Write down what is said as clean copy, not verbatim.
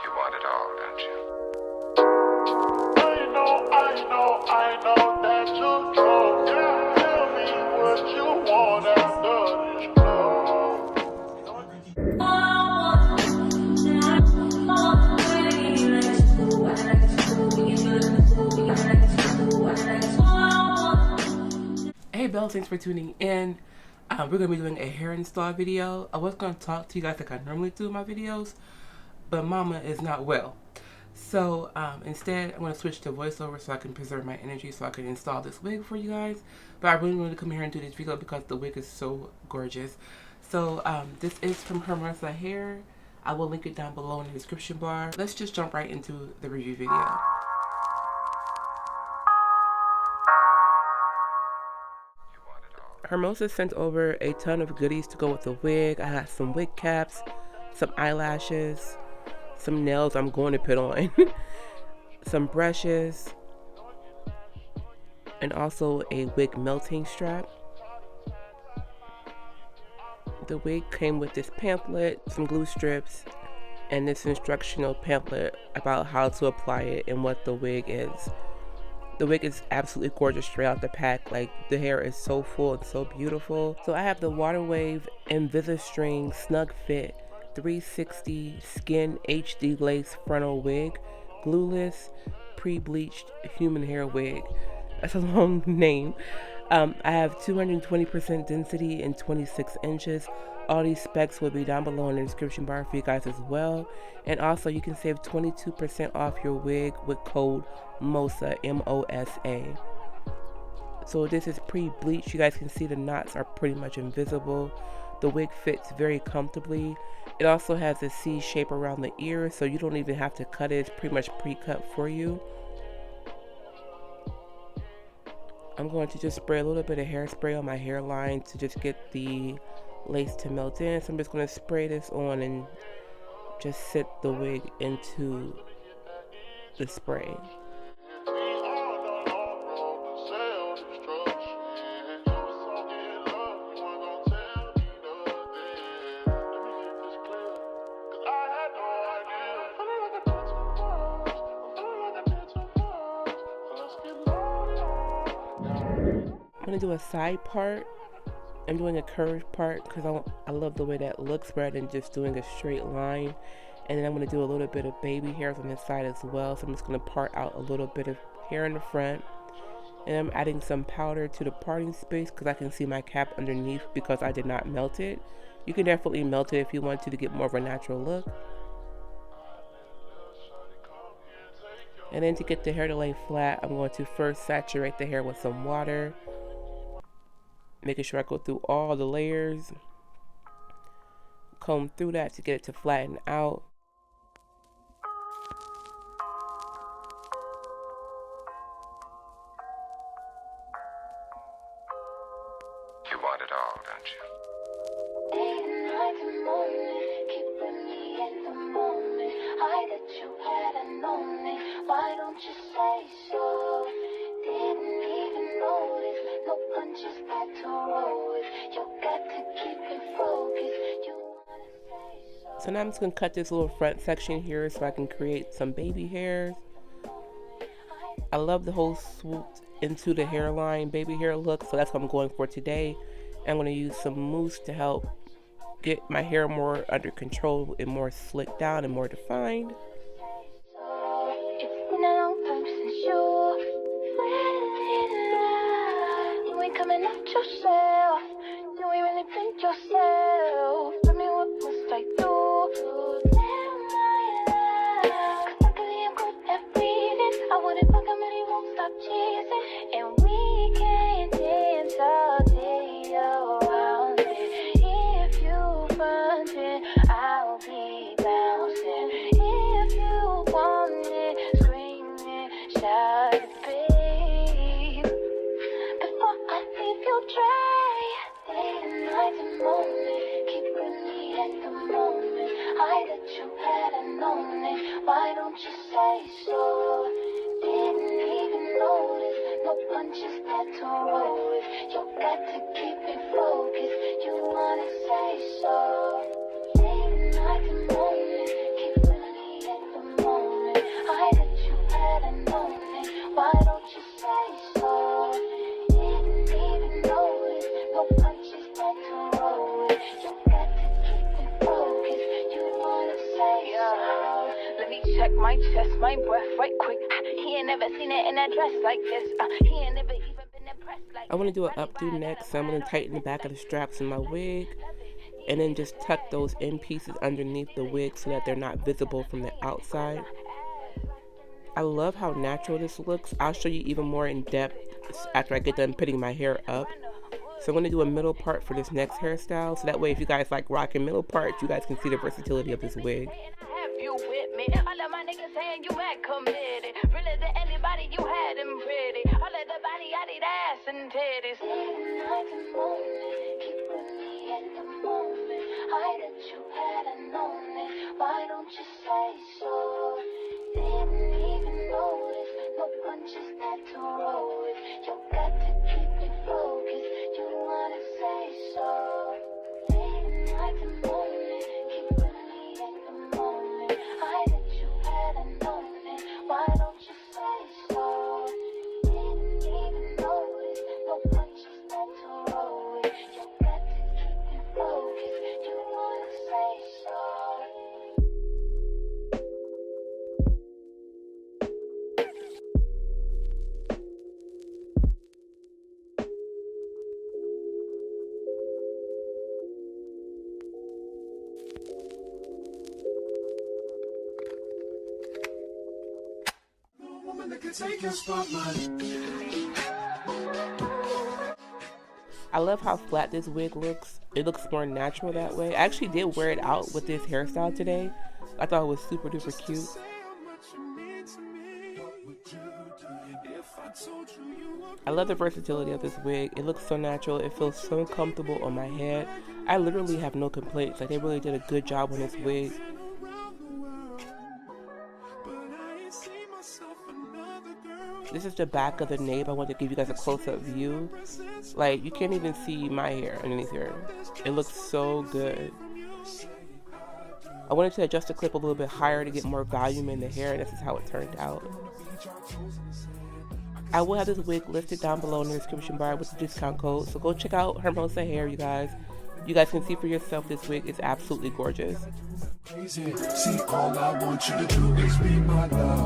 You want it all, don't you? I know that you're drunk. Tell me what you want after this Hey Belle, thanks for tuning in. We're going to be doing a hair install video. I was going to talk to you guys like I normally do in my videos, but Mama is not well. So instead, I'm going to switch to voiceover so I can preserve my energy so I can install this wig for you guys. But I really wanted to come here and do this video because the wig is so gorgeous. So this is from Hermosa Hair. I will link it down below in the description bar. Let's just jump right into the review video. Hermosa sent over a ton of goodies to go with the wig. I had some wig caps, some eyelashes, some nails I'm going to put on, some brushes, and also a wig melting strap. The wig came with this pamphlet, some glue strips, and this instructional pamphlet about how to apply it and what the wig is. The wig is absolutely gorgeous straight out the pack. Like, the hair is so full and so beautiful. So I have the Water Wave Invisistrap Snug Fit 360 Skin HD Lace Frontal Wig, Glueless, Pre-Bleached Human Hair Wig. That's a long name. I have 220% density and 26 inches. All these specs will be down below in the description bar for you guys as well. And also, you can save 22% off your wig with code MOSA, M-O-S-A. So this is pre-bleached. You guys can see the knots are pretty much invisible. The wig fits very comfortably. It also has a C shape around the ear, so you don't even have to cut it. It's pretty much pre-cut for you. I'm going to just spray a little bit of hairspray on my hairline to just get the lace to melt in. So I'm just going to spray this on and just set the wig into the spray. I'm going to do a side part. I'm doing a curved part because I love the way that looks rather than just doing a straight line. And then I'm going to do a little bit of baby hairs on this side as well. So I'm just going to part out a little bit of hair in the front. And I'm adding some powder to the parting space because I can see my cap underneath because I did not melt it. You can definitely melt it if you want to get more of a natural look. And then to get the hair to lay flat, I'm going to first saturate the hair with some water, making sure I go through all the layers, comb through that to get it to flatten out. You want it all, don't you? Day and night and morning, keeping me at the moment. I that you hadn't known it. Why don't you say so? Didn't even notice. No punches had to roll with. You got to keep it focused. You wanna say so. So now I'm just going to cut this little front section here so I can create some baby hairs. I love the whole swooped into the hairline baby hair look, so that's what I'm going for today. I'm going to use some mousse to help get my hair more under control and more slicked down and more defined. It's been a long time since you really you ain't coming out yourself. You ain't really been yourself. Tell me what must I do? Tell my love. 'Cause luckily I'm good at breathing. I wouldn't fuck him and he won't stop chasing. And we can dance all day around it. If you want it, I'll be bouncing. If you want it, scream it, shout it, babe. Before I leave you dry, day and night and morning, keeping me at the moment. I that you hadn't known it. Why don't you say so? Didn't even notice. No punches had to roll with. You got to keep it focused. You wanna say so? Day and night and morning, keeping me at the check my chest, my breath right quick. He ain't never seen it in a dress like this. He ain't never even been impressed like I want to do an updo next, so I'm going to tighten the back of the straps in my wig, and then just tuck those end pieces underneath the wig so that they're not visible from the outside. I love how natural this looks. I'll show you even more in depth after I get done putting my hair up. So I'm going to do a middle part for this next hairstyle, so that way if you guys like rocking middle parts, you guys can see the versatility of this wig. have you with me. All of my niggas saying you act committed. Really to anybody you had them pretty. All of the body, I need ass and titties. Like a moment, keep with me at the moment. I that you had known it. Why don't you say so? Didn't even notice. No punches that to roll with. You got to keep it focused. You wanna say so? Like a moment, keep with me at the moment. I that you had known it. Why don't you say so? Didn't even notice. No punches that to roll with. You got to keep it focused. You wanna say so? I love how flat this wig looks. It looks more natural that way. I actually did wear it out with this hairstyle today. I thought it was super duper cute. I love the versatility of this wig. It looks so natural. It feels so comfortable on my head. I literally have no complaints. Like, they really did a good job on this wig. This is the back of the nape. I want to give you guys a close-up view. Like, you can't even see my hair underneath here. It looks so good. I wanted to adjust the clip a little bit higher to get more volume in the hair, and this is how it turned out. I will have this wig listed down below in the description bar with the discount code, so go check out Hermosa hair, you guys. You guys can see for yourself this wig is absolutely gorgeous. See, all I want you to do is be my love.